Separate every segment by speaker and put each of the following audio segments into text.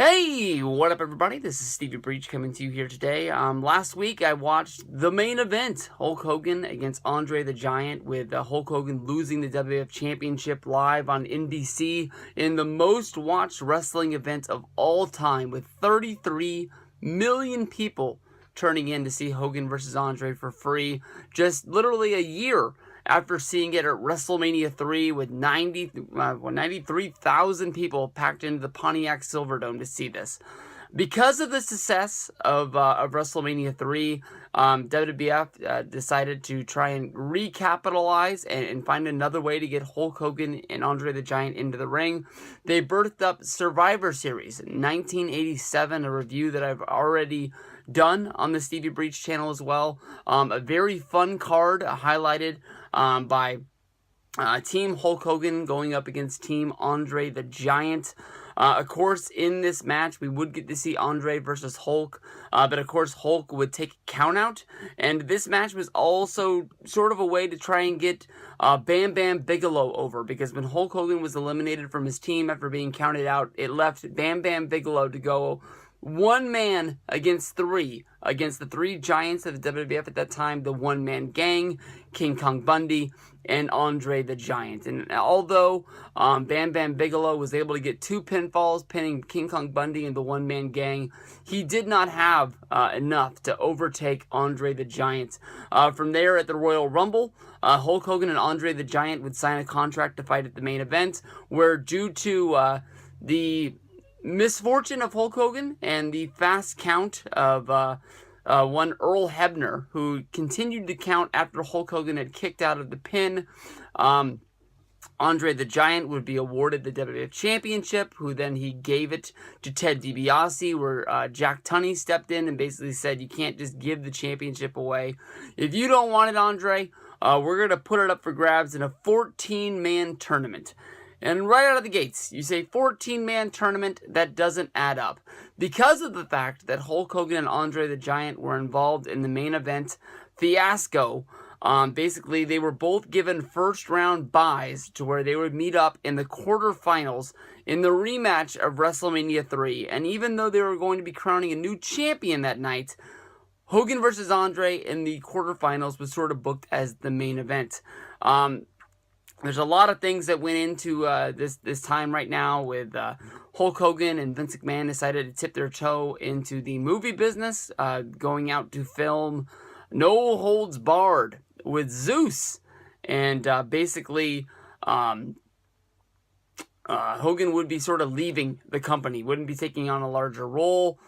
Speaker 1: Hey, what up everybody? This is Stevie Breach coming to you here today. Last week I watched the main event, Hulk Hogan against Andre the Giant, with Hulk Hogan losing the WWF Championship live on NBC in the most watched wrestling event of all time, with 33 million people turning in to see Hogan versus Andre for free, just literally a year after seeing it at WrestleMania IV with 93,000 people packed into the Pontiac Silverdome to see this. Because of the success of WrestleMania III, WWF decided to try and recapitalize and find another way to get Hulk Hogan and Andre the Giant into the ring. They birthed up Survivor Series in 1987, a review that I've already done on the Stevie Breach channel as well. A very fun card highlighted by Team Hulk Hogan going up against Team Andre the Giant. Of course, in this match, we would get to see Andre versus Hulk, but of course, Hulk would take a countout, and this match was also sort of a way to try and get Bam Bam Bigelow over, because when Hulk Hogan was eliminated from his team after being counted out, it left Bam Bam Bigelow to go one man against the three giants of the WWF at that time, the one-man gang, King Kong Bundy, and Andre the Giant. And although Bam Bam Bigelow was able to get 2 pinfalls, pinning King Kong Bundy and the one-man gang, he did not have enough to overtake Andre the Giant. From there, at the Royal Rumble, Hulk Hogan and Andre the Giant would sign a contract to fight at the main event, where due to the misfortune of Hulk Hogan and the fast count of one Earl Hebner, who continued to count after Hulk Hogan had kicked out of the pin, Andre the Giant would be awarded the WWF Championship, who then he gave it to Ted DiBiase, where Jack Tunney stepped in and basically said, you can't just give the championship away. If you don't want it, Andre, we're going to put it up for grabs in a 14-man tournament. And right out of the gates, you say 14-man tournament, that doesn't add up. Because of the fact that Hulk Hogan and Andre the Giant were involved in the main event fiasco, basically they were both given first-round buys to where they would meet up in the quarterfinals in the rematch of WrestleMania III. And even though they were going to be crowning a new champion that night, Hogan versus Andre in the quarterfinals was sort of booked as the main event. There's a lot of things that went into this time right now with Hulk Hogan and Vince McMahon decided to tip their toe into the movie business, going out to film No Holds Barred with Zeus. And basically, Hogan would be sort of leaving the company, wouldn't be taking on a larger role.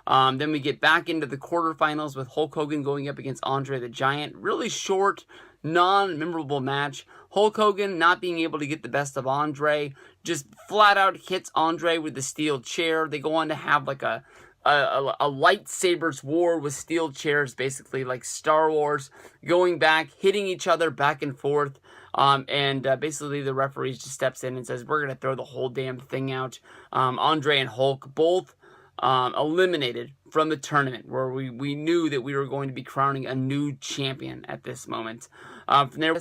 Speaker 1: Then we get back into the quarterfinals with Hulk Hogan going up against Andre the Giant. Really short, non-memorable match. Hulk Hogan not being able to get the best of Andre, just flat out hits Andre with the steel chair. They go on to have like a lightsabers war with steel chairs, basically like Star Wars, going back, hitting each other back and forth. And basically the referee just steps in and says, we're going to throw the whole damn thing out. Andre and Hulk both eliminated from the tournament, where we knew that we were going to be crowning a new champion at this moment. From there,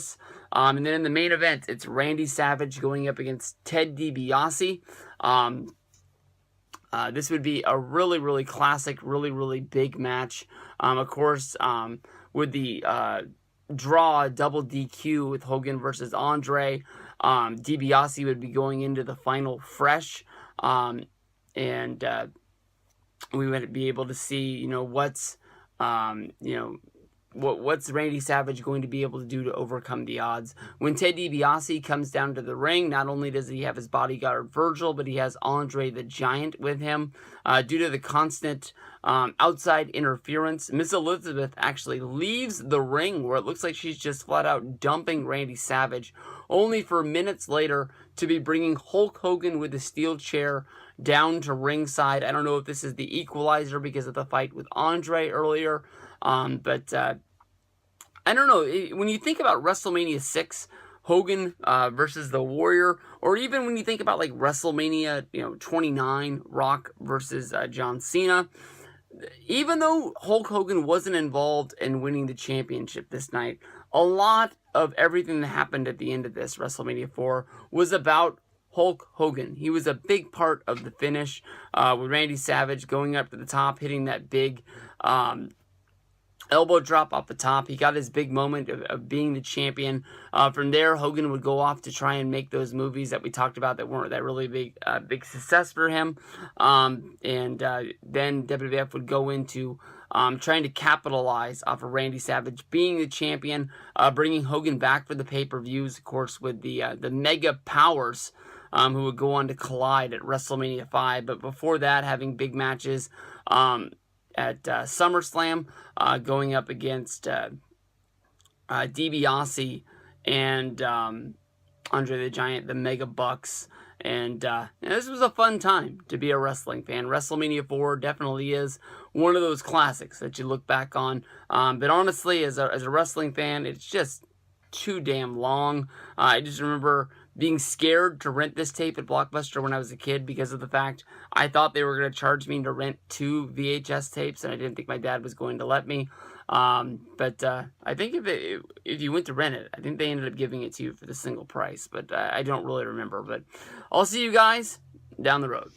Speaker 1: and then in the main event, it's Randy Savage going up against Ted DiBiase. This would be a really, really classic, really, really big match. Of course, with the draw, double DQ with Hogan versus Andre, DiBiase would be going into the final fresh, and we would be able to see, what's Randy Savage going to be able to do to overcome the odds. When Ted DiBiase comes down to the ring, not only does he have his bodyguard Virgil, but he has Andre the Giant with him. Due to the constant outside interference, Miss Elizabeth actually leaves the ring, where it looks like she's just flat out dumping Randy Savage, only for minutes later to be bringing Hulk Hogan with a steel chair down to ringside. I don't know if this is the equalizer because of the fight with Andre earlier, but I don't know. When you think about WrestleMania VI, Hogan versus the Warrior, or even when you think about like WrestleMania 29, Rock versus John Cena, even though Hulk Hogan wasn't involved in winning the championship this night, a lot of everything that happened at the end of this WrestleMania IV was about Hulk Hogan. He was a big part of the finish with Randy Savage going up to the top, hitting that big elbow drop off the top. He got his big moment of being the champion. From there, Hogan would go off to try and make those movies that we talked about that weren't that really big success for him. Then WWF would go into trying to capitalize off of Randy Savage being the champion, bringing Hogan back for the pay-per-views, of course, with the Mega Powers, who would go on to collide at WrestleMania 5. But before that, having big matches at SummerSlam, going up against DiBiase and Andre the Giant, the Mega Bucks. And this was a fun time to be a wrestling fan. WrestleMania IV definitely is one of those classics that you look back on. But honestly, as a wrestling fan, it's just too damn long. I just remember being scared to rent this tape at Blockbuster when I was a kid because of the fact I thought they were going to charge me to rent 2 VHS tapes, and I didn't think my dad was going to let me. But I think if you went to rent it, I think they ended up giving it to you for the single price, but I don't really remember. But I'll see you guys down the road.